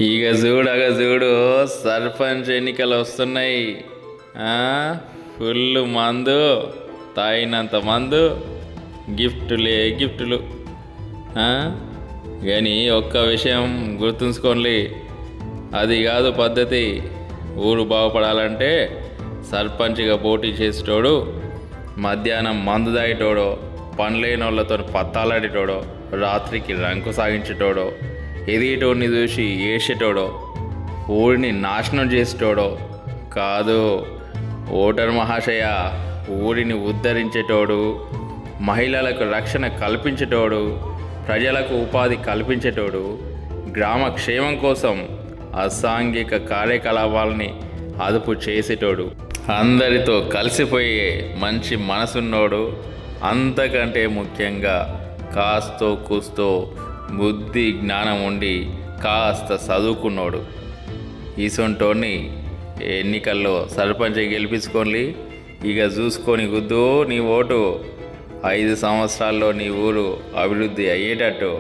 ఇక చూడు సర్పంచ్ ఎన్నికలు వస్తున్నాయి. ఫుల్ మందు, తాగినంత మందు, గిఫ్టులు. కానీ ఒక్క విషయం గుర్తుంచుకోండి, అది కాదు పద్ధతి. ఊరు బాగుపడాలంటే సర్పంచ్గా పోటీ చేసేటోడు మధ్యాహ్నం మందు తాగేటోడో, పనిలేనోళ్ళతో పత్తాలాడేటోడో, రాత్రికి రంకు సాగించేటోడో, ఎదిగేటోడిని చూసి ఏసేటోడో, ఊరిని నాశనం చేసేటోడో కాదు. ఓటర్ మహాశయ, ఊరిని ఉద్ధరించేటోడు, మహిళలకు రక్షణ కల్పించేటోడు, ప్రజలకు ఉపాధి కల్పించేటోడు, గ్రామ క్షేమం కోసం అసాంఘిక కార్యకలాపాలని అదుపు చేసేటోడు, అందరితో కలిసిపోయే మంచి మనసున్నోడు, అంతకంటే ముఖ్యంగా కాస్తో కూస్తో బుద్ధి జ్ఞానం ఉండి కాస్త చదువుకున్నోడు. ఈసొంటోని ఎన్నికల్లో సర్పంచ్ గెలిపించుకోండి. ఇక చూసుకొని గుద్దు నీ ఓటు. 5 సంవత్సరాల్లో నీ ఊరు అభివృద్ధి అయ్యేటట్టు.